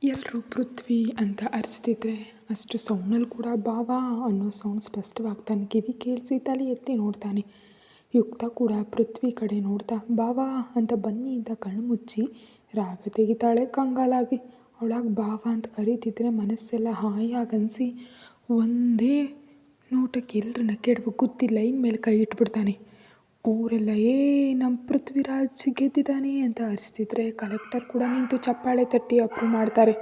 ಎಲ್ಲರೂ ಪೃಥ್ವಿ ಅಂತ ಅರಿಸ್ತಿದ್ರೆ ಅಷ್ಟು ಸೌಂಡ್ನಲ್ಲಿ ಕೂಡ ಬಾವಾ ಅನ್ನೋ ಸೌಂಡ್ ಸ್ಪಷ್ಟವಾಗಿ ತನ್ನ ಕಿವಿ ಕೇಳಿಸಿ ತಲೆ ಎತ್ತಿ ನೋಡ್ತಾನೆ. ಯುಕ್ತ ಕೂಡ ಪೃಥ್ವಿ ಕಡೆ ನೋಡ್ತಾ ಬಾವಾ ಅಂತ ಬನ್ನಿಯಿಂದ ಕಣ್ಣು ಮುಚ್ಚಿ ರಾಗ ತೆಗಿತಾಳೆ ಕಂಗಾಲಾಗಿ. ಅವಳಾಗ ಬಾವಾ ಅಂತ ಕರೀತಿದ್ರೆ ಮನಸ್ಸೆಲ್ಲ ಹಾಯಾಗನ್ಸಿ ಒಂದೇ ನೋಟಕ್ಕೆ ಎಲ್ಲರನ್ನ ಕೆಡವು ಗುದ್ದಿ ಲೈನ್ ಮೇಲೆ ಕೈ ಇಟ್ಬಿಡ್ತಾನೆ. ಊರೆಲ್ಲ ನಮ್ಮ ಪೃಥ್ವಿರಾಜ್ ಗೆದ್ದಿದ್ದಾನೆ ಅಂತ ಅರಿಸ್ತಿದ್ರೆ ಕಲೆಕ್ಟರ್ ಕೂಡ ನಿಂತು ಚಪ್ಪಾಳೆ ತಟ್ಟಿ ಅಪ್ರೂವ್ ಮಾಡ್ತಾರೆ.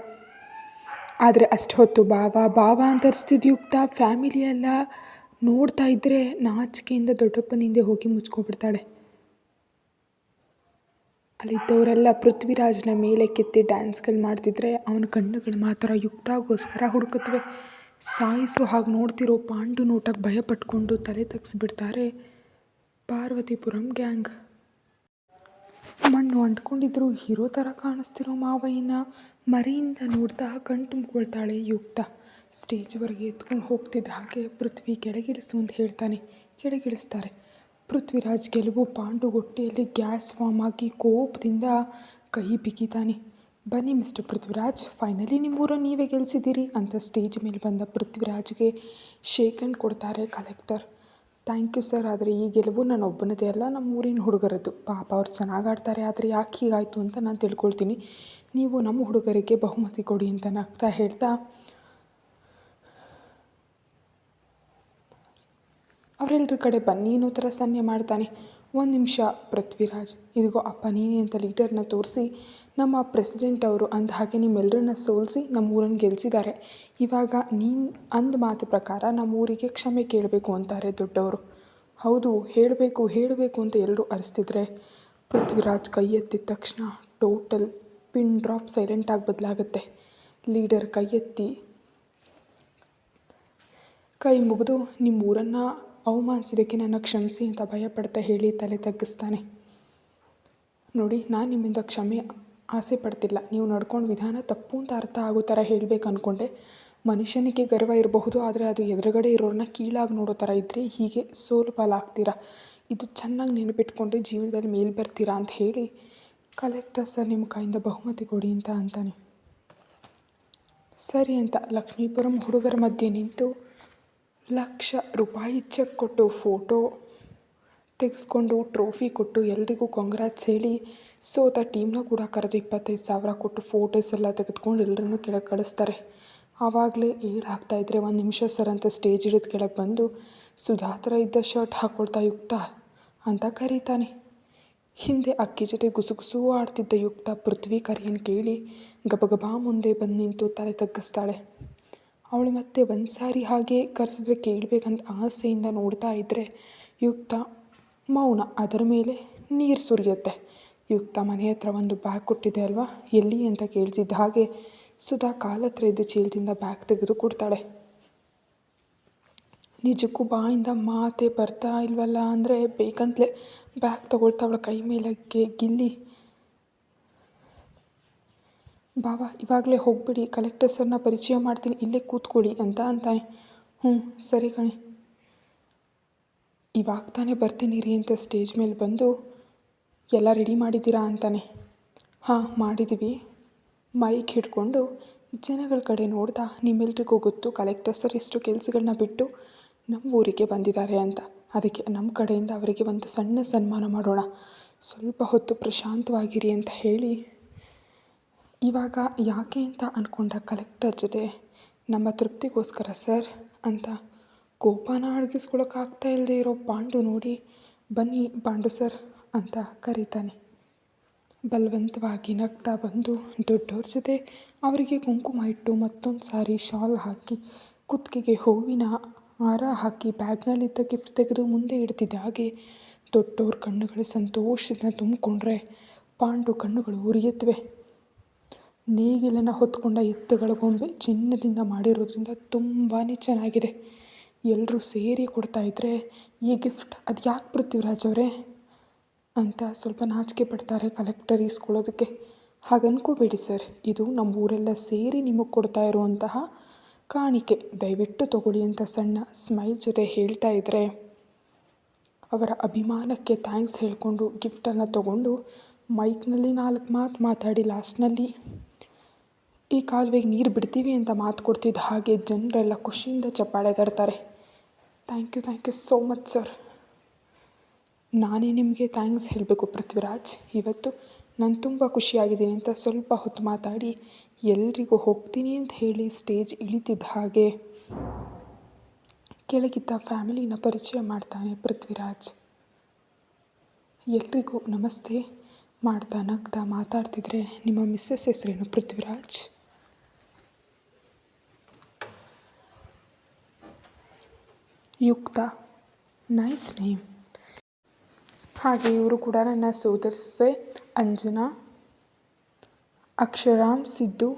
ಆದರೆ ಅಷ್ಟು ಹೊತ್ತು ಬಾವಾ ಬಾವಾ ಅಂತ ಅರಿಸ್ತಿದ್ದು ಯುಕ್ತ ಫ್ಯಾಮಿಲಿ ಎಲ್ಲ ನೋಡ್ತಾ ಇದ್ದರೆ ನಾಚಿಕೆಯಿಂದ ದೊಡ್ಡಪ್ಪನ ಹಿಂದೆ ಹೋಗಿ ಮುಚ್ಕೊಬಿಡ್ತಾಳೆ. ಅಲ್ಲಿದ್ದವರೆಲ್ಲ ಪೃಥ್ವಿರಾಜ್ನ ಮೇಲೆ ಕೆತ್ತಿ ಡ್ಯಾನ್ಸ್ಗಳು ಮಾಡ್ತಿದ್ರೆ ಅವನ ಕಣ್ಣುಗಳು ಮಾತ್ರ ಯುಕ್ತಾಗೋಸ್ಕರ ಹುಡುಕುತ್ತವೆ. ಸಾಯಿಸೋ ಹಾಗೆ ನೋಡ್ತಿರೋ ಪಾಂಡು ನೋಟಕ್ಕೆ ಭಯ ಪಟ್ಕೊಂಡು ತಲೆ ತಗ್ಸಿಬಿಡ್ತಾರೆ ಪಾರ್ವತಿಪುರಂ ಗ್ಯಾಂಗ್. ಮಣ್ಣು ಅಂಟ್ಕೊಂಡಿದ್ರು ಹೀರೋ ಥರ ಕಾಣಿಸ್ತಿರೋ ಮಾವಯ್ಯನ ಮರೆಯಿಂದ ನೋಡ್ತಾ ಕಣ್ ತುಂಬಿಕೊಳ್ತಾಳೆ ಯುಕ್ತ. ಸ್ಟೇಜ್ವರೆಗೆ ಎತ್ಕೊಂಡು ಹೋಗ್ತಿದ್ದ ಹಾಗೆ ಪೃಥ್ವಿ ಕೆಳಗಿಳಿಸು ಅಂತ ಹೇಳ್ತಾನೆ. ಕೆಳಗಿಳಿಸ್ತಾರೆ. ಪೃಥ್ವಿರಾಜ್ ಗೆಲುವು ಪಾಂಡು ಹೊಟ್ಟೆಯಲ್ಲಿ ಗ್ಯಾಸ್ ಫಾರ್ಮ್ ಆಗಿ ಕೋಪದಿಂದ ಕೈ ಬಿಗಿತಾನೆ. ಬನ್ನಿ ಮಿಸ್ಟರ್ ಪೃಥ್ವಿರಾಜ್, ಫೈನಲಿ ನಿಮ್ಮೂರನ್ನು ನೀವೇ ಗೆಲ್ಲಿಸಿದ್ದೀರಿ ಅಂತ ಸ್ಟೇಜ್ ಮೇಲೆ ಬಂದ ಪೃಥ್ವಿರಾಜ್ಗೆ ಶೇಕ್ ಹ್ಯಾಂಡ್ ಕೊಡ್ತಾರೆ ಕಲೆಕ್ಟರ್. ಥ್ಯಾಂಕ್ ಯು ಸರ್, ಆದರೆ ಈ ಗೆಲುವು ನಾನು ಒಬ್ಬನದೇ ಅಲ್ಲ, ನಮ್ಮ ಊರಿನ ಹುಡುಗರದ್ದು. ಪಾಪ ಅವ್ರು ಚೆನ್ನಾಗಿ ಆಡ್ತಾರೆ, ಆದರೆ ಯಾಕೆ ಹೀಗಾಯಿತು ಅಂತ ನಾನು ತಿಳ್ಕೊಳ್ತೀನಿ. ನೀವು ನಮ್ಮ ಹುಡುಗರಿಗೆ ಬಹುಮತಿ ಕೊಡಿ ಅಂತ ನಗ್ತಾ ಹೇಳ್ತಾ ಅವರೆಲ್ಲರ ಕಡೆ ಬನ್ನಿ ಅನ್ನೋ ಥರ ಸನ್ನೆ ಮಾಡ್ತಾನೆ. ಒಂದು ನಿಮಿಷ ಪೃಥ್ವಿರಾಜ್, ಇದಿಗೋ ಅಪ್ಪ ನೀನೇ ಅಂತ ಲೀಡರ್ನ ತೋರಿಸಿ ನಮ್ಮ ಪ್ರೆಸಿಡೆಂಟ್ ಅವರು ಅಂದ ಹಾಗೆ ನಿಮ್ಮೆಲ್ಲರನ್ನ ಸೋಲಿಸಿ ನಮ್ಮ ಊರನ್ನು ಗೆಲ್ಲಿಸಿದ್ದಾರೆ. ಇವಾಗ ನೀನು ಅಂದ ಮಾತು ಪ್ರಕಾರ ನಮ್ಮ ಊರಿಗೆ ಕ್ಷಮೆ ಕೇಳಬೇಕು ಅಂತಾರೆ ದೊಡ್ಡವರು. ಹೌದು, ಹೇಳಬೇಕು ಅಂತ ಎಲ್ಲರೂ ಅರಿಸ್ತಿದ್ರೆ ಪೃಥ್ವಿರಾಜ್ ಕೈ ಎತ್ತಿದ ತಕ್ಷಣ ಟೋಟಲ್ ಪಿನ್ ಡ್ರಾಪ್ ಸೈಲೆಂಟಾಗಿ ಬದಲಾಗುತ್ತೆ. ಲೀಡರ್ ಕೈ ಎತ್ತಿ ಕೈ ಮುಗಿದು ನಿಮ್ಮ ಊರನ್ನು ಅವಮಾನಿಸಿದ್ದಕ್ಕೆ ನನ್ನ ಕ್ಷಮಿಸಿ ಅಂತ ಭಯಪಡ್ತಾ ಹೇಳಿ ತಲೆ ತಗ್ಗಿಸ್ತಾನೆ. ನೋಡಿ, ನಾನು ನಿಮ್ಮಿಂದ ಕ್ಷಮೆ ಆಸೆ ಪಡ್ತಿಲ್ಲ. ನೀವು ನಡ್ಕೊಂಡು ವಿಧಾನ ತಪ್ಪು ಅಂತ ಅರ್ಥ ಆಗೋ ಥರ ಹೇಳಬೇಕು ಅಂದ್ಕೊಂಡೆ. ಮನುಷ್ಯನಿಗೆ ಗರ್ವ ಇರಬಹುದು, ಆದರೆ ಅದು ಎದುರುಗಡೆ ಇರೋರನ್ನ ಕೀಳಾಗಿ ನೋಡೋ ಥರ ಇದ್ದರೆ ಹೀಗೆ ಸೋಲು ಪಾಲಾಗ್ತೀರಾ. ಇದು ಚೆನ್ನಾಗಿ ನೆನಪಿಟ್ಕೊಂಡ್ರೆ ಜೀವನದಲ್ಲಿ ಮೇಲೆ ಬರ್ತೀರಾ ಅಂತ ಹೇಳಿ ಕಲೆಕ್ಟರ್ ಸರ್ ನಿಮ್ಮ ಕೈಯಿಂದ ಬಹುಮತಿ ಕೊಡಿ ಅಂತ ಅಂತಾನೆ. ಸರಿ ಅಂತ ಲಕ್ಷ್ಮೀಪುರಂ ಹುಡುಗರ ಮಧ್ಯೆ ನಿಂತು ₹1,00,000 ಚೆಕ್ ಕೊಟ್ಟು ಫೋಟೋ ತೆಗೆಸ್ಕೊಂಡು ಟ್ರೋಫಿ ಕೊಟ್ಟು ಎಲ್ರಿಗೂ ಕಾಂಗ್ರಾಟ್ಸ್ ಹೇಳಿ ಸೋತ ಟೀಮ್ನ ಕೂಡ ಕರೆದು 25,000 ಕೊಟ್ಟು ಫೋಟೋಸ್ ಎಲ್ಲ ತೆಗೆದುಕೊಂಡು ಎಲ್ಲರನ್ನೂ ಕೆಳಗೆ ಕಳಿಸ್ತಾರೆ. ಆವಾಗಲೇ ಆಗ್ತಾಯಿದ್ರೆ ಒಂದು ನಿಮಿಷ ಸರ್ ಅಂತ ಸ್ಟೇಜ್ ಹಿಡಿದು ಕೆಳಗೆ ಬಂದು ಸುಧಾತ್ರ ಇದ್ದ ಶರ್ಟ್ ಹಾಕ್ಕೊಳ್ತಾ ಯುಕ್ತ ಅಂತ ಕರೀತಾನೆ. ಹಿಂದೆ ಅಕ್ಕಿ ಜೊತೆ ಗುಸುಗುಸು ಆಡ್ತಿದ್ದ ಯುಕ್ತ ಪೃಥ್ವಿ ಕರೆಯನ್ನು ಕೇಳಿ ಗಬಗಬಾ ಮುಂದೆ ಬಂದು ನಿಂತು ತಲೆ ತಗ್ಗಿಸ್ತಾಳೆ. ಅವಳು ಮತ್ತೆ ಒಂದು ಸಾರಿ ಹಾಗೆ ಕರೆಸಿದ್ರೆ ಕೇಳಬೇಕಂತ ಆಸೆಯಿಂದ ನೋಡ್ತಾ ಇದ್ದರೆ ಯುಕ್ತ ಮೌನ. ಅದರ ಮೇಲೆ ನೀರು ಸುರಿಯುತ್ತೆ. ಯುಕ್ತ ಮನೆ ಹತ್ರ ಒಂದು ಬ್ಯಾಗ್ ಕೊಟ್ಟಿದೆ ಅಲ್ವಾ, ಎಲ್ಲಿ ಅಂತ ಕೇಳ್ತಿದ್ದ ಹಾಗೆ ಸುಧಾ ಕಾಲತ್ರ ಇದ್ದ ಚೀಲದಿಂದ ಬ್ಯಾಗ್ ತೆಗೆದು ಕೊಡ್ತಾಳೆ. ನಿಜಕ್ಕೂ ಬಾಯಿಂದ ಮಾತೆ ಬರ್ತಾ ಇಲ್ವಲ್ಲ ಅಂದರೆ ಬೇಕಂತಲೇ ಬ್ಯಾಗ್ ತೊಗೊಳ್ತಾ ಅವಳ ಕೈ ಮೇಲೆ ಗಿಲ್ಲಿ ಬಾಬಾ ಇವಾಗಲೇ ಹೋಗ್ಬಿಡಿ, ಕಲೆಕ್ಟರ್ ಸರ್ನ ಪರಿಚಯ ಮಾಡ್ತೀನಿ, ಇಲ್ಲೇ ಕೂತ್ಕೊಳ್ಳಿ ಅಂತ ಅಂತಾನೆ. ಸರಿ ಕಣೆ, ಇವಾಗ ತಾನೇ ಬರ್ತೀನಿ ರೀ ಅಂತ ಸ್ಟೇಜ್ ಮೇಲೆ ಬಂದು ಎಲ್ಲ ರೆಡಿ ಮಾಡಿದ್ದೀರಾ ಅಂತಾನೆ. ಹಾಂ ಮಾಡಿದ್ದೀವಿ. ಮೈಕ್ ಹಿಡ್ಕೊಂಡು ಜನಗಳ ಕಡೆ ನೋಡ್ತಾ ನಿಮ್ಮೆಲ್ರಿಗೂ ಗೊತ್ತು ಕಲೆಕ್ಟರ್ ಸರ್ ಎಷ್ಟು ಕೆಲಸಗಳನ್ನ ಬಿಟ್ಟು ನಮ್ಮ ಊರಿಗೆ ಬಂದಿದ್ದಾರೆ ಅಂತ. ಅದಕ್ಕೆ ನಮ್ಮ ಕಡೆಯಿಂದ ಅವರಿಗೆ ಒಂದು ಸಣ್ಣ ಸನ್ಮಾನ ಮಾಡೋಣ, ಸ್ವಲ್ಪ ಹೊತ್ತು ಪ್ರಶಾಂತವಾಗಿರಿ ಅಂತ ಹೇಳಿ ಇವಾಗ ಯಾಕೆ ಅಂತ ಅಂದ್ಕೊಂಡ ಕಲೆಕ್ಟರ್ ಜೊತೆ ನಮ್ಮ ತೃಪ್ತಿಗೋಸ್ಕರ ಸರ್ ಅಂತ ಕೋಪನ ಅಡಗಿಸ್ಕೊಳಕ್ಕಾಗ್ತಾ ಇಲ್ಲದೆ ಇರೋ ಪಾಂಡು ನೋಡಿ ಬನ್ನಿ ಪಾಂಡು ಸರ್ ಅಂತ ಕರೀತಾನೆ. ಬಲವಂತವಾಗಿ ನಗ್ತಾ ಬಂದು ದೊಡ್ಡವ್ರ ಜೊತೆ ಅವರಿಗೆ ಕುಂಕುಮ ಇಟ್ಟು ಮತ್ತೊಂದು ಸಾರಿ ಶಾಲ್ ಹಾಕಿ ಕುತ್ತಿಗೆಗೆ ಹೂವಿನ ಹಾರ ಹಾಕಿ ಬ್ಯಾಗ್ನಲ್ಲಿದ್ದ ಗಿಫ್ಟ್ ತೆಗೆದು ಮುಂದೆ ಇಡ್ತಿದ್ದ ಹಾಗೆ ದೊಡ್ಡವ್ರ ಕಣ್ಣುಗಳು ಸಂತೋಷದಿಂದ ತುಂಬಿಕೊಂಡ್ರೆ ಪಾಂಡು ಕಣ್ಣುಗಳು ಉರಿಯುತ್ತವೆ. ನೇಗಿಲನ್ನು ಹೊತ್ಕೊಂಡ ಎತ್ತುಗಳ ಗೊಂಬೆ ಚಿನ್ನದಿಂದ ಮಾಡಿರೋದ್ರಿಂದ ತುಂಬಾ ಚೆನ್ನಾಗಿದೆ. ಎಲ್ಲರೂ ಸೇರಿ ಕೊಡ್ತಾಯಿದ್ರೆ ಈ ಗಿಫ್ಟ್ ಅದು ಯಾಕೆ ಪೃಥ್ವಿರಾಜ್ ಅವರೇ ಅಂತ ಸ್ವಲ್ಪ ನಾಚಿಕೆ ಪಡ್ತಾರೆ ಕಲೆಕ್ಟರ್ ಈಸ್ಕೊಳ್ಳೋದಕ್ಕೆ. ಹಾಗನ್ಕೋಬೇಡಿ ಸರ್, ಇದು ನಮ್ಮ ಊರೆಲ್ಲ ಸೇರಿ ನಿಮಗೆ ಕೊಡ್ತಾ ಇರುವಂತಹ ಕಾಣಿಕೆ, ದಯವಿಟ್ಟು ತಗೊಳ್ಳಿ ಅಂತ ಸಣ್ಣ ಸ್ಮೈಲ್ ಜೊತೆ ಹೇಳ್ತಾ ಇದ್ದರೆ ಅವರ ಅಭಿಮಾನಕ್ಕೆ ಥ್ಯಾಂಕ್ಸ್ ಹೇಳಿಕೊಂಡು ಗಿಫ್ಟನ್ನು ತಗೊಂಡು ಮೈಕ್ನಲ್ಲಿ 4 ಮಾತು ಮಾತಾಡಿ ಲಾಸ್ಟ್ನಲ್ಲಿ ಈ ಕಾಲುವೆಗೆ ನೀರು ಬಿಡ್ತೀವಿ ಅಂತ ಮಾತು ಕೊಡ್ತಿದ್ದ ಹಾಗೆ ಜನರೆಲ್ಲ ಖುಷಿಯಿಂದ ಚಪ್ಪಾಳೆ ತರ್ತಾರೆ. Thank you so much sir. ನಾನೇ ನಿಮಗೆ ಥ್ಯಾಂಕ್ಸ್ ಹೇಳಬೇಕು ಪೃಥ್ವಿರಾಜ್. ಇವತ್ತು ನಾನು ತುಂಬ ಖುಷಿಯಾಗಿದ್ದೀನಿ ಅಂತ ಸ್ವಲ್ಪ ಹೊತ್ತು ಮಾತಾಡಿ ಎಲ್ರಿಗೂ ಹೋಗ್ತೀನಿ ಅಂತ ಹೇಳಿ ಸ್ಟೇಜ್ ಇಳಿತಿದ್ದ ಹಾಗೆ ಕೆಳಗಿದ್ದ ಫ್ಯಾಮಿಲಿನ ಪರಿಚಯ ಮಾಡ್ತಾನೆ ಪೃಥ್ವಿರಾಜ್. ಎಲ್ರಿಗೂ ನಮಸ್ತೆ ಮಾಡ್ತಾ ನಗ್ತಾ ಮಾತಾಡ್ತಿದ್ರೆ, ನಿಮ್ಮ ಮಿಸ್ಸಸ್ ಹೆಸರೇನು ಪೃಥ್ವಿರಾಜ್? ಯುಕ್ತ, ನೈಸ್ ನೇಮ್. ಹಾಗೆ ಇವರು ಕೂಡ ನನ್ನ ಸೋದರ ಸೊಸೆ ಅಂಜನಾ, ಅಕ್ಷರಾಮ್, ಸಿದ್ದು,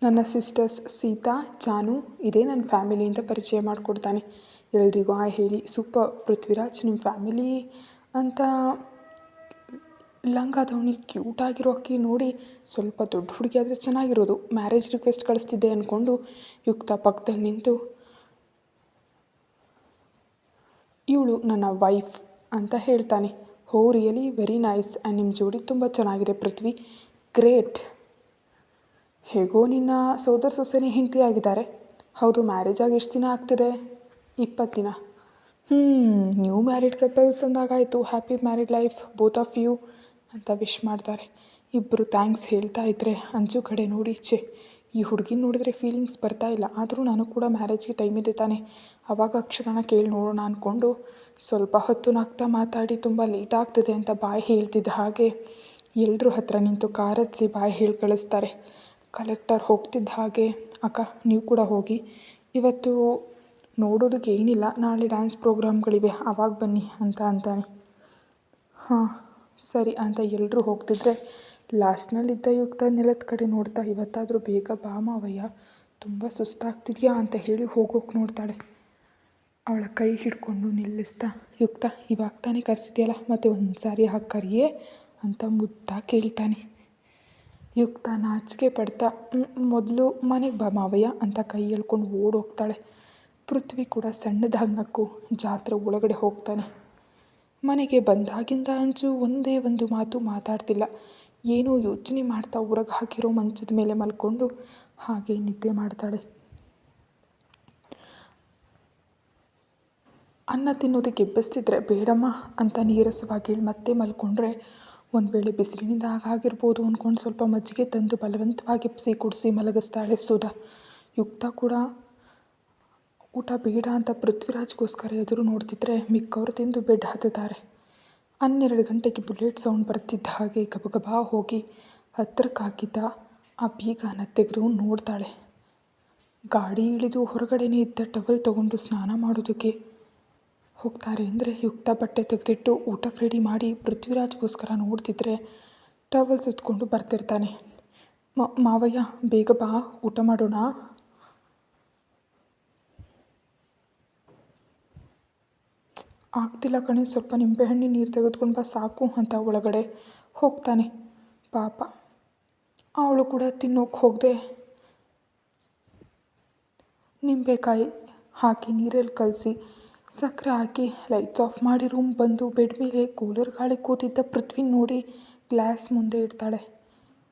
ನನ್ನ ಸಿಸ್ಟರ್ಸ್ ಸೀತಾ, ಜಾನು. ಇದೇ ನನ್ನ ಫ್ಯಾಮಿಲಿ ಅಂತ ಪರಿಚಯ ಮಾಡಿಕೊಡ್ತಾನೆ. ಎಲ್ರಿಗೂ ಹೇಳಿ, ಸೂಪರ್ ಪೃಥ್ವಿರಾಜ್, ನಿಮ್ಮ ಫ್ಯಾಮಿಲಿ ಅಂತ ಲಂಗ ದಾವಣಿಲಿ ಕ್ಯೂಟಾಗಿರೋ ಅಕ್ಕಿ ನೋಡಿ ಸ್ವಲ್ಪ ದೊಡ್ಡ ಹುಡುಗಿ ಆದರೆ ಚೆನ್ನಾಗಿರೋದು, ಮ್ಯಾರೇಜ್ ರಿಕ್ವೆಸ್ಟ್ ಕಳಿಸ್ತಿದ್ದೆ ಅಂದ್ಕೊಂಡು ಯುಕ್ತ ಪಕ್ಕದಲ್ಲಿ ನಿಂತು, ಇವಳು ನನ್ನ ವೈಫ್ ಅಂತ ಹೇಳ್ತಾನೆ. ಹೋ ರಿಯಲಿ ವೆರಿ ನೈಸ್, ಆ್ಯಂಡ್ ನಿಮ್ಮ ಜೋಡಿ ತುಂಬ ಚೆನ್ನಾಗಿದೆ ಪೃಥ್ವಿ, ಗ್ರೇಟ್. ಹೇಗೋ ನಿನ್ನ ಸೋದರ ಸೊಸೆನೇ ಹೆಂಡತಿ ಆಗಿದ್ದಾರೆ. ಹೌದು, ಮ್ಯಾರೇಜ್ ಆಗಿ ಎಷ್ಟು ದಿನ ಆಗ್ತಿದೆ? 20 ದಿನ. ನ್ಯೂ ಮ್ಯಾರಿಡ್ ಕಪಲ್ಸ್ ಅಂದಾಗಾಯಿತು. Happy married life both of you ಅಂತ ವಿಶ್ ಮಾಡ್ತಾರೆ. ಇಬ್ಬರು ಥ್ಯಾಂಕ್ಸ್ ಹೇಳ್ತಾ ಇದ್ದರೆ ಅಂಜು ಕಡೆ ನೋಡಿ, ಈ ಹುಡುಗಿನ ನೋಡಿದ್ರೆ ಫೀಲಿಂಗ್ಸ್ ಬರ್ತಾ ಇಲ್ಲ, ಆದರೂ ನಾನು ಕೂಡ ಮ್ಯಾರೇಜ್ಗೆ ಟೈಮ್ ಇದೆ ತಾನೆ, ಆವಾಗ ಅಕ್ಷರನ ಕೇಳಿ ನೋಡೋಣ ಅಂದ್ಕೊಂಡು ಸ್ವಲ್ಪ ಹೊತ್ತು ನಗ್ತಾ ಮಾತಾಡಿ ತುಂಬ ಲೇಟ್ ಆಗ್ತಿದೆ ಅಂತ ಬಾಯಿ ಹೇಳ್ತಿದ್ದ ಹಾಗೆ ಎಲ್ಲರೂ ಹತ್ರ ನಿಂತು ಕಾರತ್ಸಿ ಬಾಯಿ ಹೇಳಿ ಕಳಿಸ್ತಾರೆ. ಕಲೆಕ್ಟರ್ ಹೋಗ್ತಿದ್ದ ಹಾಗೆ, ಅಕ್ಕ ನೀವು ಕೂಡ ಹೋಗಿ, ಇವತ್ತು ನೋಡೋದಕ್ಕೆ ಏನಿಲ್ಲ, ನಾಳೆ ಡ್ಯಾನ್ಸ್ ಪ್ರೋಗ್ರಾಮ್ಗಳಿವೆ, ಆವಾಗ ಬನ್ನಿ ಅಂತ ಅಂತಾನೆ. ಹಾಂ ಸರಿ ಅಂತ ಎಲ್ಲರೂ ಹೋಗ್ತಿದ್ರೆ ಲಾಸ್ಟ್ನಲ್ಲಿದ್ದ ಯುಕ್ತ ನೆಲದ ಕಡೆ ನೋಡ್ತಾ, ಇವತ್ತಾದರೂ ಬೇಗ ಬಾ ಮಾವಯ್ಯ, ತುಂಬ ಸುಸ್ತಾಗ್ತಿದೆಯಾ ಅಂತ ಹೇಳಿ ಹೋಗೋಕೆ ನೋಡ್ತಾಳೆ. ಅವಳ ಕೈ ಹಿಡ್ಕೊಂಡು ನಿಲ್ಲಿಸ್ತಾ, ಯುಕ್ತ ಇವಾಗ ತಾನೇ ಕರೆಸಿದೆಯಲ್ಲ, ಮತ್ತು ಒಂದು ಸಾರಿ ಹಾಕಿ ಕರಿಯೇ ಅಂತ ಮುದ್ದ ಕೇಳ್ತಾನೆ. ಯುಕ್ತ ನಾಚಿಕೆ ಪಡ್ತಾ, ಮೊದಲು ಮನೆಗೆ ಬಾ ಮಾವಯ್ಯ ಅಂತ ಕೈ ಎಳ್ಕೊಂಡು ಓಡೋಗ್ತಾಳೆ. ಪೃಥ್ವಿ ಕೂಡ ಸಣ್ಣದಾಗಿ ನಕ್ಕು ಜಾತ್ರೆ ಒಳಗಡೆ ಹೋಗ್ತಾನೆ. ಮನೆಗೆ ಬಂದಾಗಿಂದ ಅಂಜು ಒಂದೇ ಒಂದು ಮಾತು ಮಾತಾಡ್ತಿಲ್ಲ. ಏನೋ ಯೋಚನೆ ಮಾಡ್ತಾ ಹೊರಗೆ ಹಾಕಿರೋ ಮಂಚದ ಮೇಲೆ ಮಲ್ಕೊಂಡು ಹಾಗೆ ನಿದ್ದೆ ಮಾಡ್ತಾಳೆ. ಅನ್ನ ತಿನ್ನೋದಕ್ಕೆ ಎಬ್ಬಿಸ್ತಿದ್ರೆ ಬೇಡಮ್ಮ ಅಂತ ನೀರಸವಾಗಿ ಹೇಳಿ ಮತ್ತೆ ಮಲ್ಕೊಂಡ್ರೆ, ಒಂದು ವೇಳೆ ಬಿಸಿಲಿನಿಂದ ಆಗಿರ್ಬೋದು ಅಂದ್ಕೊಂಡು ಸ್ವಲ್ಪ ಮಜ್ಜಿಗೆ ತಂದು ಬಲವಂತವಾಗಿ ಎಬ್ಬಿಸಿ ಕುಡಿಸಿ ಮಲಗಿಸ್ತಾಳೆ ಸುಧಾ. ಯುಕ್ತ ಕೂಡ ಊಟ ಬೇಡ ಅಂತ ಪೃಥ್ವಿರಾಜ್ಗೋಸ್ಕರ ಎದುರು ನೋಡ್ತಿದ್ರೆ ಮಿಕ್ಕವರು ತಿಂದು ಬೆಡ್ ಹತ್ತುತ್ತಾರೆ. 12 ಗಂಟೆಗೆ ಬುಲೆಟ್ ಸೌಂಡ್ ಬರ್ತಿದ್ದ ಹಾಗೆ ಗಬಗಬಾ ಹೋಗಿ ಹತ್ರಕ್ಕೆ ಹಾಕಿದ್ದ ಆ ಬೀಗನ ತೆಗೆದು ನೋಡ್ತಾಳೆ. ಗಾಡಿ ಇಳಿದು ಹೊರಗಡೆನೇ ಇದ್ದ ಟವಲ್ ತೊಗೊಂಡು ಸ್ನಾನ ಮಾಡೋದಕ್ಕೆ ಹೋಗ್ತಾರೆ ಅಂದರೆ ಯುಕ್ತ ಬಟ್ಟೆ ತೆಗೆದಿಟ್ಟು ಊಟಕ್ಕೆ ರೆಡಿ ಮಾಡಿ ಪೃಥ್ವಿರಾಜ್ಗೋಸ್ಕರ ನೋಡ್ತಿದ್ರೆ ಟವಲ್ ಸುತ್ತಕೊಂಡು ಬರ್ತಿರ್ತಾನೆ. ಮಾವಯ್ಯ ಬೇಗ ಬಾ, ಊಟ ಮಾಡೋಣ. ಆಗ್ತಿಲ್ಲ ಕಣೆ, ಸ್ವಲ್ಪ ನಿಂಬೆಹಣ್ಣಿನ ನೀರು ತೆಗೆದುಕೊಂಡು ಬಾ ಸಾಕು ಅಂತ ಒಳಗಡೆ ಹೋಗ್ತಾನೆ. ಪಾಪ ಅವಳು ಕೂಡ ತಿನ್ನೋಕೆ ಹೋಗದೆ ನಿಂಬೆಕಾಯಿ ಹಾಕಿ ನೀರಲ್ಲಿ ಕಲಸಿ ಸಕ್ಕರೆ ಹಾಕಿ ಲೈಟ್ಸ್ ಆಫ್ ಮಾಡಿ ರೂಮ್ ಬಂದು ಬೆಡ್ ಮೇಲೆ ಕೂಲರ್ ಗಾಳಿ ಕೂತಿದ್ದ ಪೃಥ್ವಿ ನೋಡಿ ಗ್ಲಾಸ್ ಮುಂದೆ ಇಡ್ತಾಳೆ.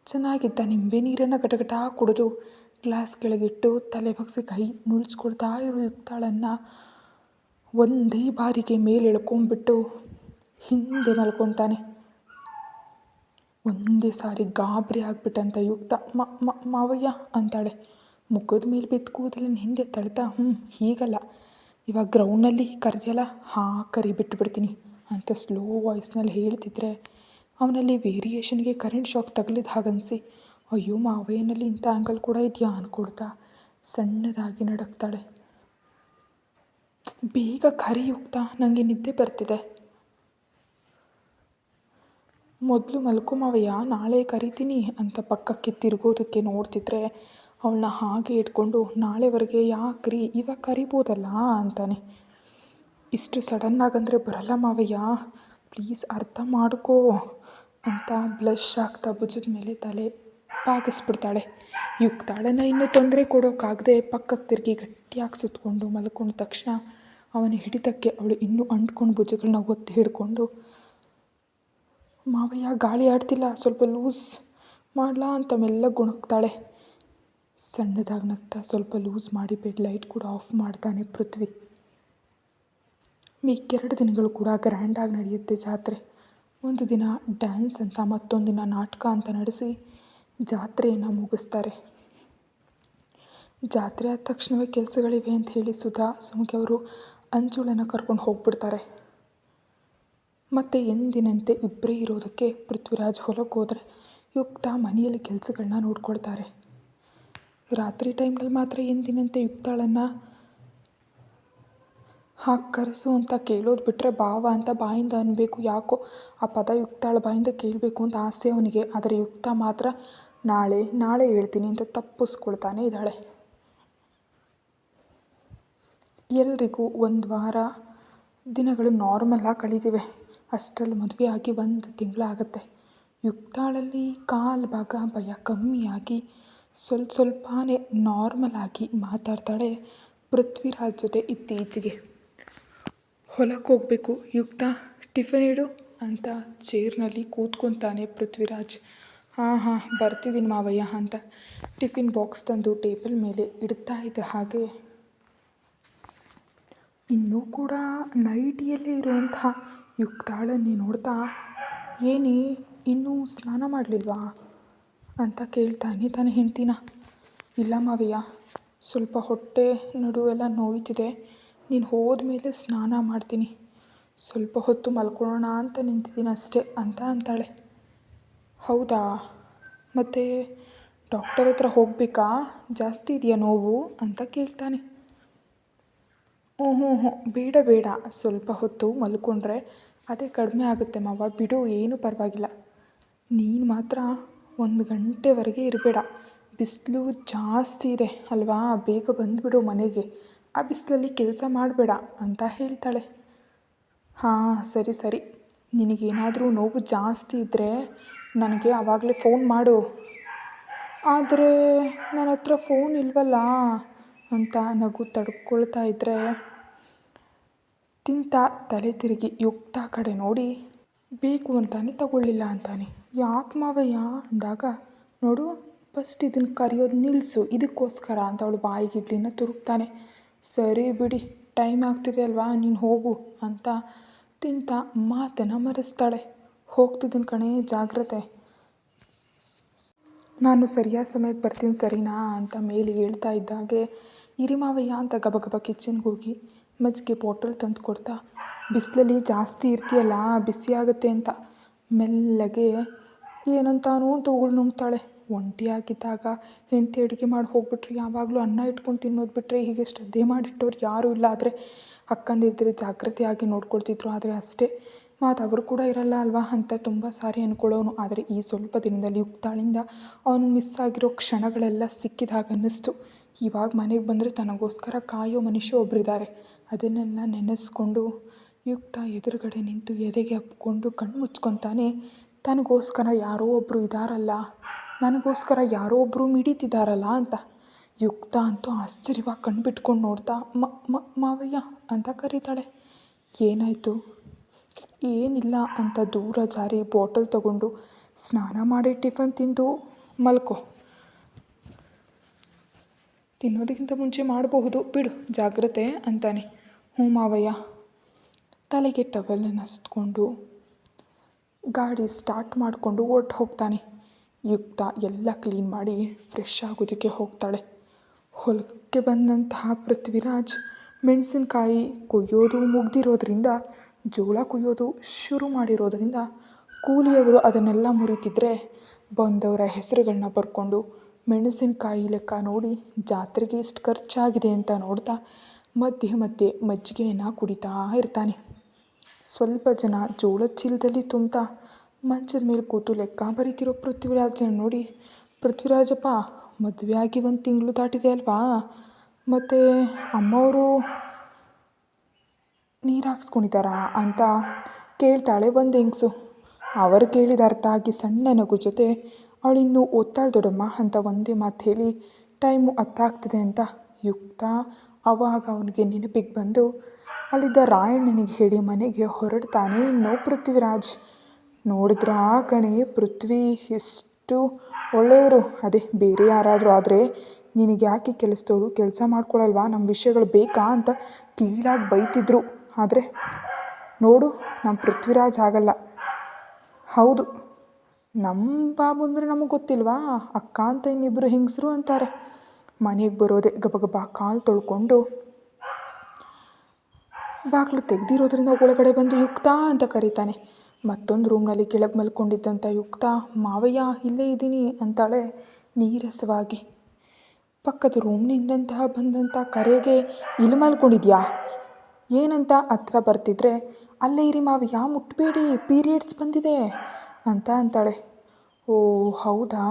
ಚೆನ್ನಾಗಿದ್ದ ನಿಂಬೆ ನೀರನ್ನು ಗಟಗಟ ಕುಡಿದು ಗ್ಲಾಸ್ ಕೆಳಗಿಟ್ಟು ತಲೆ ಬಗ್ಸಿ ಕೈ ನುಳ್ಸ್ಕೊಳ್ತಾ ಇರೋ ಯುಕ್ತಾಳನ್ನು ಒಂದೇ ಬಾರಿಗೆ ಮೇಲೆ ಎಳ್ಕೊಂಬಿಟ್ಟು ಹಿಂದೆ ಮಲ್ಕೊತಾನೆ. ಒಂದೇ ಸಾರಿ ಗಾಬರಿ ಆಗಿಬಿಟ್ಟಂತ ಯುಕ್ತ ಮಾವಯ್ಯ ಅಂತಾಳೆ. ಮುಖದ ಮೇಲೆ ಬಿದ್ದು ಕೂದಲನ್ನು ಹಿಂದೆ ತಳ್ತಾ, ಹೀಗಲ್ಲ, ಇವಾಗ ಗ್ರೌಂಡ್ನಲ್ಲಿ ಕರೆದಿಯಲ್ಲ, ಹಾಂ ಕರಿ ಬಿಟ್ಟುಬಿಡ್ತೀನಿ ಅಂತ ಸ್ಲೋ ವಾಯ್ಸ್ನಲ್ಲಿ ಹೇಳ್ತಿದ್ರೆ ಅವನಲ್ಲಿ ವೇರಿಯೇಷನ್ಗೆ ಕರೆಂಟ್ ಶಾಕ್ ತಗಲಿದ ಹಾಗನ್ನಿಸಿ, ಅಯ್ಯೋ ಮಾವಯ್ಯನಲ್ಲಿ ಇಂಥ ಆ್ಯಂಗಲ್ ಕೂಡ ಇದೆಯಾ ಅಂದ್ಕೊಳ್ತಾ ಸಣ್ಣದಾಗಿ ನಡಕ್ತಾಳೆ. ಬೇಗ ಕರಿಯುಕ್ತ, ನನಗೆ ನಿದ್ದೆ ಬರ್ತಿದೆ. ಮೊದಲು ಮಲ್ಕೊ ಮಾವಯ್ಯ, ನಾಳೆ ಕರಿತೀನಿ ಅಂತ ಪಕ್ಕಕ್ಕೆ ತಿರುಗೋದಕ್ಕೆ ನೋಡ್ತಿದ್ರೆ ಅವಳನ್ನ ಹಾಗೆ ಇಟ್ಕೊಂಡು, ನಾಳೆವರೆಗೆ ಯಾಕ್ರಿ, ಇವಾಗ ಕರಿಬೋದಲ್ಲ ಅಂತಾನೆ. ಇಷ್ಟು ಸಡನ್ನಾಗಂದರೆ ಬರಲ್ಲ ಮಾವಯ್ಯ, ಪ್ಲೀಸ್ ಅರ್ಥ ಮಾಡ್ಕೋ ಅಂತ ಬ್ಲಷ್ ಆಗ್ತಾ ಭುಜದ ಮೇಲೆ ತಲೆ ಬಾಗಿಸ್ಬಿಡ್ತಾಳೆ. ಯುಕ್ತಾಳನ್ನು ಇನ್ನೂ ತೊಂದರೆ ಕೊಡೋಕ್ಕಾಗದೆ ಪಕ್ಕಕ್ಕೆ ತಿರುಗಿ ಗಟ್ಟಿಯಾಗಿ ಸುತ್ತಕೊಂಡು ಮಲ್ಕೊಂಡ ತಕ್ಷಣ ಅವನ ಹಿಡಿತಕ್ಕೆ ಅವಳು ಇನ್ನೂ ಅಂಟ್ಕೊಂಡು ಭುಜಗಳನ್ನ ಒತ್ತಿ ಹಿಡ್ಕೊಂಡು ಮಾವಯ್ಯ ಗಾಳಿ ಆಡ್ತಿಲ್ಲ, ಸ್ವಲ್ಪ ಲೂಸ್ ಮಾಡಲಾ ಅಂತ ಮೆಲ್ಲ ಗುಣಗ್ತಾಳೆ. ಸಣ್ಣದಾಗಿ ನಗ್ತಾ ಸ್ವಲ್ಪ ಲೂಸ್ ಮಾಡಿ ಬೆಡ್ ಲೈಟ್ ಕೂಡ ಆಫ್ ಮಾಡ್ತಾನೆ ಪೃಥ್ವಿ. ಮಿಕ್ಕೆರಡು ದಿನಗಳು ಕೂಡ ಗ್ರ್ಯಾಂಡಾಗಿ ನಡೆಯುತ್ತೆ ಜಾತ್ರೆ. ಒಂದು ದಿನ ಡ್ಯಾನ್ಸ್ ಅಂತ, ಮತ್ತೊಂದು ದಿನ ನಾಟಕ ಅಂತ ನಡೆಸಿ ಜಾತ್ರೆಯನ್ನು ಮುಗಿಸ್ತಾರೆ. ಜಾತ್ರೆ ಆದ ತಕ್ಷಣವೇ ಕೆಲಸಗಳಿವೆ ಅಂತ ಹೇಳಿ ಸುಧಾ ಸುಮ್ಗೆ ಅವರು ಅಂಜುಳನ್ನು ಕರ್ಕೊಂಡು ಹೋಗ್ಬಿಡ್ತಾರೆ. ಮತ್ತು ಎಂದಿನಂತೆ ಇಬ್ಬರೇ ಇರೋದಕ್ಕೆ ಪೃಥ್ವಿರಾಜ್ ಹೊಲಕ್ಕೆ ಹೋದರೆ ಯುಕ್ತ ಮನೆಯಲ್ಲಿ ಕೆಲಸಗಳನ್ನ ನೋಡ್ಕೊಳ್ತಾರೆ. ರಾತ್ರಿ ಟೈಮ್ನಲ್ಲಿ ಮಾತ್ರ ಎಂದಿನಂತೆ ಯುಕ್ತಾಳನ್ನು ಹಾಕಿ ಕರೆಸು ಅಂತ ಕೇಳೋದು ಬಿಟ್ಟರೆ ಭಾವ ಅಂತ ಬಾಯಿಂದ ಅನ್ನಬೇಕು. ಯಾಕೋ ಆ ಪದ ಯುಕ್ತಾಳ ಬಾಯಿಂದ ಕೇಳಬೇಕು ಅಂತ ಆಸೆ ಅವನಿಗೆ. ಆದರೆ ಯುಕ್ತ ಮಾತ್ರ ನಾಳೆ ಹೇಳ್ತೀನಿ ಅಂತ ತಪ್ಪಿಸ್ಕೊಳ್ತಾನೆ ಇದ್ದಾಳೆ. ಎಲ್ರಿಗೂ ಒಂದು ವಾರ ದಿನಗಳು ನಾರ್ಮಲಾಗಿ ಕಳೀತಿವೆ. ಅಷ್ಟರಲ್ಲಿ ಮದುವೆ ಆಗಿ 1 ತಿಂಗಳಾಗತ್ತೆ. ಯುಕ್ತಾಳಲ್ಲಿ ಕಾಲು ಭಾಗ ಭಯ ಕಮ್ಮಿಯಾಗಿ ಸ್ವಲ್ಪನೇ ನಾರ್ಮಲ್ ಆಗಿ ಮಾತಾಡ್ತಾಳೆ ಪೃಥ್ವಿರಾಜ್ ಜೊತೆ. ಇತ್ತೀಚೆಗೆ ಹೊಲಕ್ಕೆ ಹೋಗಬೇಕು ಯುಕ್ತ, ಟಿಫಿನ್ ಇಡು ಅಂತ ಚೇರ್ನಲ್ಲಿ ಕೂತ್ಕೊತಾನೆ ಪೃಥ್ವಿರಾಜ್. ಹಾಂ ಬರ್ತಿದ್ದೀನಿ ಮಾವಯ್ಯ ಅಂತ ಟಿಫಿನ್ ಬಾಕ್ಸ್ ತಂದು ಟೇಬಲ್ ಮೇಲೆ ಇಡ್ತಾ ಇದ್ದ ಹಾಗೆ ಇನ್ನೂ ಕೂಡ ನೈಟಿಯಲ್ಲೇ ಇರುವಂತಹ ಯುಕ್ತಾಳನ್ನೇ ನೋಡ್ತಾ, ಏನೇ ಇನ್ನೂ ಸ್ನಾನ ಮಾಡಲಿಲ್ವಾ ಅಂತ ಕೇಳ್ತಾನೆ ತನ್ನ ಹೆಂಡ್ತಿನ. ಇಲ್ಲ ಮಾವಯ್ಯ, ಸ್ವಲ್ಪ ಹೊಟ್ಟೆ ನಡು ಎಲ್ಲ ನೋಯ್ತಿದೆ, ನೀನು ಹೋದ ಮೇಲೆ ಸ್ನಾನ ಮಾಡ್ತೀನಿ, ಸ್ವಲ್ಪ ಹೊತ್ತು ಮಲ್ಕೊಳ್ಳೋಣ ಅಂತ ನಿಂತಿದ್ದೀನಿ ಅಷ್ಟೇ ಅಂತ ಅಂತಾಳೆ. ಹೌದಾ, ಮತ್ತು ಡಾಕ್ಟರ್ ಹತ್ರ ಹೋಗಬೇಕಾ, ಜಾಸ್ತಿ ಇದೆಯಾ ನೋವು ಅಂತ ಕೇಳ್ತಾನೆ. ಹ್ಞೂ ಬೇಡ, ಸ್ವಲ್ಪ ಹೊತ್ತು ಮಲ್ಕೊಂಡ್ರೆ ಅದೇ ಕಡಿಮೆ ಆಗುತ್ತೆ ಮಾವ, ಬಿಡು, ಏನೂ ಪರವಾಗಿಲ್ಲ. ನೀನು ಮಾತ್ರ 1 ಗಂಟೆವರೆಗೆ ಇರಬೇಡ, ಬಿಸಿಲು ಜಾಸ್ತಿ ಇದೆ ಅಲ್ವಾ, ಬೇಗ ಬಂದುಬಿಡು ಮನೆಗೆ, ಆ ಬಿಸಿಲಲ್ಲಿ ಕೆಲಸ ಮಾಡಬೇಡ ಅಂತ ಹೇಳ್ತಾಳೆ. ಹಾಂ ಸರಿ, ನಿನಗೇನಾದರೂ ನೋವು ಜಾಸ್ತಿ ಇದ್ದರೆ ನನಗೆ ಆವಾಗಲೇ ಫೋನ್ ಮಾಡು. ಆದರೆ ನನ್ನ ಹತ್ರ ಫೋನ್ ಇಲ್ವಲ್ಲ ಅಂತ ನಗು ತಡ್ಕೊಳ್ತಾ ಇದ್ದರೆ ತಿಂತ ತಲೆ ತಿರುಗಿ ಯುಕ್ತ ಕಡೆ ನೋಡಿ ಬೇಕು ಅಂತಾನೆ ತಗೊಳ್ಳಿಲ್ಲ ಅಂತಾನೆ. ಯಾಕೆ ಮಾವಯ್ಯ ಅಂದಾಗ, ನೋಡು ಫಸ್ಟ್ ಇದನ್ನು ಕರೆಯೋದು ನಿಲ್ಲಿಸು, ಇದಕ್ಕೋಸ್ಕರ ಅಂತ ಅವಳು ಬಾಯಿಗೆ ಇಡ್ಲಿನ ತುರುಕ್ತಾನೆ. ಸರಿ ಬಿಡಿ, ಟೈಮ್ ಆಗ್ತಿದೆ ಅಲ್ವಾ, ನೀನು ಹೋಗು ಅಂತ ತಿಂತ ಮಾತನ್ನು ಮರೆಸ್ತಾಳೆ. ಹೋಗ್ತಿದ್ದೀನಿ ಕಣೆ, ಜಾಗ್ರತೆ, ನಾನು ಸರಿಯಾದ ಸಮಯಕ್ಕೆ ಬರ್ತೀನಿ ಸರಿನಾ ಅಂತ ಮೇಲೆ ಹೇಳ್ತಾ ಇದ್ದಾಗೆ, ಇರಿ ಮಾವಯ್ಯ ಅಂತ ಗಬಗಬ ಕಿಚನ್ಗೆ ಹೋಗಿ ಮಜ್ಜಿಗೆ ಬಾಟಲ್ ತಂದು ಕೊಡ್ತಾ, ಬಿಸಿಲಲ್ಲಿ ಜಾಸ್ತಿ ಇರ್ತೀಯಲ್ಲ ಬಿಸಿ ಆಗುತ್ತೆ ಅಂತ ಮೆಲ್ಲಗೆ ಏನಂತಾನೂ ಅಂತ ಉಗುಳು ನುಂಗ್ತಾಳೆ. ಒಂಟಿಯಾಗಿದ್ದಾಗ ಹೆಂಡತಿ ಅಡುಗೆ ಮಾಡಿ ಹೋಗ್ಬಿಟ್ರೆ ಯಾವಾಗಲೂ ಅನ್ನ ಇಟ್ಕೊಂಡು ತಿನ್ನೋದು ಬಿಟ್ಟರೆ ಹೀಗೆ ಶ್ರದ್ಧೆ ಮಾಡಿಟ್ಟವ್ರು ಯಾರೂ ಇಲ್ಲ. ಆದರೆ ಅಕ್ಕಂದಿದ್ದರೆ ಜಾಗೃತಿಯಾಗಿ ನೋಡ್ಕೊಳ್ತಿದ್ರು. ಆದರೆ ಅಷ್ಟೇ ಮಾತು ಅವರು ಕೂಡ ಇರಲ್ಲ ಅಲ್ವಾ ಅಂತ ತುಂಬ ಸಾರಿ ಅಂದ್ಕೊಳ್ಳೋನು. ಆದರೆ ಈ ಸ್ವಲ್ಪ ದಿನದಲ್ಲಿ ಯುಕ್ತಾಳಿಂದ ಅವನು ಮಿಸ್ ಆಗಿರೋ ಕ್ಷಣಗಳೆಲ್ಲ ಸಿಕ್ಕಿದ ಹಾಗೆ ಅನ್ನಿಸ್ತು. ಇವಾಗ ಮನೆಗೆ ಬಂದರೆ ತನಗೋಸ್ಕರ ಕಾಯೋ ಮನುಷ್ಯ ಒಬ್ಬರಿದ್ದಾರೆ. ಅದನ್ನೆಲ್ಲ ನೆನೆಸ್ಕೊಂಡು ಯುಕ್ತ ಎದುರುಗಡೆ ನಿಂತು ಎದೆಗೆ ಅಪ್ಕೊಂಡು ಕಣ್ಣು ಮುಚ್ಕೊತಾನೆ. ತನಗೋಸ್ಕರ ಯಾರೋ ಒಬ್ಬರು ಇದ್ದಾರಲ್ಲ, ನನಗೋಸ್ಕರ ಯಾರೋ ಒಬ್ಬರು ಮಿಡಿತಿದ್ದಾರಲ್ಲ ಅಂತ. ಯುಕ್ತ ಅಂತೂ ಆಶ್ಚರ್ಯವಾಗಿ ಕಣ್ಣು ಬಿಟ್ಕೊಂಡು ನೋಡ್ತಾ ಮಾವಯ್ಯ ಅಂತ ಕರೀತಾಳೆ. ಏನಾಯಿತು? ಏನಿಲ್ಲ ಅಂತ ದೂರ ಜಾರಿ ಬಾಟಲ್ ತಗೊಂಡು ಸ್ನಾನ ಮಾಡಿ ಟಿಫನ್ ತಿಂದು ಮಲ್ಕೋ, ತಿನ್ನೋದಕ್ಕಿಂತ ಮುಂಚೆ ಮಾಡಬಹುದು ಬಿಡು, ಜಾಗ್ರತೆ ಅಂತಾನೆ. ಹ್ಞೂ ಮಾವಯ್ಯ. ತಲೆಗೆ ಟವಲನ್ನು ಸುತ್ತಕೊಂಡು ಗಾಡಿ ಸ್ಟಾರ್ಟ್ ಮಾಡಿಕೊಂಡು ಹೊರಟು ಹೋಗ್ತಾನೆ. ಯುಕ್ತ ಎಲ್ಲ ಕ್ಲೀನ್ ಮಾಡಿ ಫ್ರೆಶ್ ಆಗೋದಕ್ಕೆ ಹೋಗ್ತಾಳೆ. ಹೊಲಕ್ಕೆ ಬಂದಂತಹ ಪೃಥ್ವಿರಾಜ್ ಮೆಣಸಿನ್ಕಾಯಿ ಕೊಯ್ಯೋದು ಮುಗ್ದಿರೋದ್ರಿಂದ, ಜೋಳ ಕೊಯ್ಯೋದು ಶುರು ಮಾಡಿರೋದ್ರಿಂದ ಕೂಲಿಯವರು ಅದನ್ನೆಲ್ಲ ಮುರಿತಿದ್ರೆ ಬಂದವರ ಹೆಸರುಗಳನ್ನ ಬರ್ಕೊಂಡು ಮೆಣಸಿನ್ಕಾಯಿ ಲೆಕ್ಕ ನೋಡಿ ಜಾತ್ರೆಗೆ ಎಷ್ಟು ಖರ್ಚಾಗಿದೆ ಅಂತ ನೋಡ್ತಾ ಮಧ್ಯೆ ಮಜ್ಜಿಗೆಯನ್ನು ಕುಡಿತಾ ಇರ್ತಾನೆ. ಸ್ವಲ್ಪ ಜನ ಜೋಳದ ಚೀಲದಲ್ಲಿ ತುಂಬ್ತಾ ಮಂಚದ ಮೇಲೆ ಕೂತು ಲೆಕ್ಕ ಬರೀತಿರೋ ಪೃಥ್ವಿರಾಜನ ನೋಡಿ, ಪೃಥ್ವಿರಾಜಪ್ಪ ಮದುವೆ ಆಗಿ 1 ತಿಂಗಳು ದಾಟಿದೆ ಅಲ್ವಾ, ಮತ್ತು ಅಮ್ಮವರು ನೀರು ಹಾಕ್ಸ್ಕೊಂಡಿದ್ದಾರಾ ಅಂತ ಕೇಳ್ತಾಳೆ ಒಂದು ಹೆಂಗಸು. ಅವರು ಕೇಳಿದ ಅರ್ಥ ಆಗಿ ಸಣ್ಣ ನಗು ಜೊತೆ, ಅವಳಿನ್ನೂ ಓದ್ತಾಳೆ ದೊಡ್ಡಮ್ಮ ಅಂತ ಒಂದೇ ಮಾತು ಹೇಳಿ ಟೈಮು ಹತ್ತಾಗ್ತಿದೆ ಅಂತ ಯುಕ್ತ ಆವಾಗ ಅವನಿಗೆ ನೆನಪಿಗೆ ಬಂದು ಅಲ್ಲಿದ್ದ ರಾಯಣ್ಣನಿಗೆ ಹೇಳಿ ಮನೆಗೆ ಹೊರಡ್ತಾನೆ. ಇನ್ನೂ ಪೃಥ್ವಿರಾಜ್ ನೋಡಿದ್ರಾ ಕಣೆ ಪೃಥ್ವಿ ಎಷ್ಟು ಒಳ್ಳೆಯವರು. ಅದೇ ಬೇರೆ ಯಾರಾದರೂ ಆದರೆ ನಿನಗೆ ಯಾಕೆ ಕೆಲಸದವಳು ಕೆಲಸ ಮಾಡ್ಕೊಳಲ್ವಾ, ನಮ್ಮ ವಿಷಯಗಳು ಬೇಕಾ ಅಂತ ಕೀಳಾಗಿ ಬೈತಿದ್ರು. ಆದರೆ ನೋಡು ನಮ್ಮ ಪೃಥ್ವಿರಾಜ್ ಆಗಲ್ಲ. ಹೌದು, ನಮ್ಮ ಬಾಬು ಅಂದರೆ ನಮಗೆ ಗೊತ್ತಿಲ್ವಾ, ಅಕ್ಕ ಅಂತ ಇನ್ನಿಬ್ಬರು ಹೆಂಗಸರು ಅಂತಾರೆ. ಮನೆಗೆ ಬರೋದೆ ಗಬಗಬ ಕಾಲು ತೊಳ್ಕೊಂಡು ಬಾಗಿಲು ತೆಗೆದಿರೋದ್ರಿಂದ ಒಳಗಡೆ ಬಂದು ಯುಕ್ತ ಅಂತ ಕರೀತಾನೆ. ಮತ್ತೊಂದು ರೂಮ್ನಲ್ಲಿ ಕೆಳಗೆ ಮಲ್ಕೊಂಡಿದ್ದಂಥ ಯುಕ್ತ, ಮಾವಯ್ಯ ಇಲ್ಲೇ ಇದ್ದೀನಿ ಅಂತಾಳೆ ನೀರಸವಾಗಿ. ಪಕ್ಕದ ರೂಮ್ನಿಂದಂತಹ ಬಂದಂಥ ಕರೆಗೆ ಇಲ್ಲಿ ಮಲ್ಕೊಂಡಿದ್ಯಾ ಏನಂತ ಹತ್ರ ಬರ್ತಿದ್ರೆ, ಅಲ್ಲೇ ಇರಿ ಮಾವಯ್ಯ ಮುಟ್ಟಬೇಡಿ ಪೀರಿಯಡ್ಸ್ ಬಂದಿದೆ ಅಂತ ಅಂತಾಳೆ. ಓ ಹೌದಾ,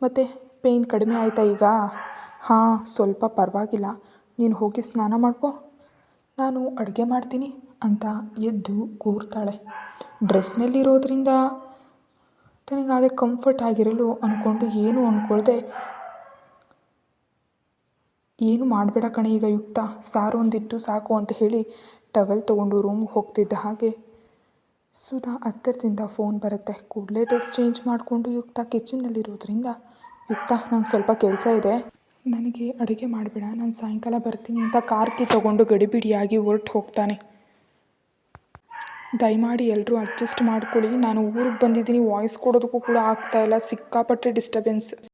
ಮತ್ತು ಪೇಯ್ನ್ ಕಡಿಮೆ ಆಯಿತಾ ಈಗ? ಹಾಂ ಸ್ವಲ್ಪ ಪರವಾಗಿಲ್ಲ, ನೀನು ಹೋಗಿ ಸ್ನಾನ ಮಾಡ್ಕೊ, ನಾನು ಅಡುಗೆ ಮಾಡ್ತೀನಿ ಅಂತ ಎದ್ದು ಕೂರ್ತಾಳೆ. ಡ್ರೆಸ್ನಲ್ಲಿರೋದ್ರಿಂದ ತನಗಾದೆ ಕಂಫರ್ಟ್ ಆಗಿರಲು ಅಂದ್ಕೊಂಡು ಏನು ಅಂದ್ಕೊಳ್ದೆ, ಏನು ಮಾಡಬೇಡ ಕಣೆ ಈಗ ಯುಕ್ತ, ಸಾರು ಒಂದಿಟ್ಟು ಸಾಕು ಅಂತ ಹೇಳಿ ಟವೆಲ್ ತೊಗೊಂಡು ರೂಮ್ಗೆ ಹೋಗ್ತಿದ್ದ ಹಾಗೆ ಸುಧಾ ಹತ್ತಿರದಿಂದ ಫೋನ್ ಬರುತ್ತೆ. ಕೂಡಲೇ ಡ್ರೆಸ್ ಚೇಂಜ್ ಮಾಡಿಕೊಂಡು ಯುಕ್ತ ಕಿಚನ್ನಲ್ಲಿರೋದ್ರಿಂದ, ಯುಕ್ತ ನಂಗೆ ಸ್ವಲ್ಪ ಕೆಲಸ ಇದೆ, ನನಗೆ ಅಡುಗೆ ಮಾಡಬೇಡ, ನಾನು ಸಾಯಂಕಾಲ ಬರ್ತೀನಿ ಅಂತ ಕಾರ್ ಕೀ ತೊಗೊಂಡು ಗಡಿಬಿಡಿಯಾಗಿ ಹೊರಟು ಹೋಗ್ತಾನೆ. ದಯಮಾಡಿ ಎಲ್ಲರೂ ಅಡ್ಜಸ್ಟ್ ಮಾಡ್ಕೊಳ್ಳಿ, ನಾನು ಊರಿಗೆ ಬಂದಿದ್ದೀನಿ, ವಾಯ್ಸ್ ಕೊಡೋದಕ್ಕೂ ಕೂಡ ಆಗ್ತಾಯಿಲ್ಲ, ಸಿಕ್ಕಾಪಟ್ಟೆ ಡಿಸ್ಟರ್ಬೆನ್ಸ್.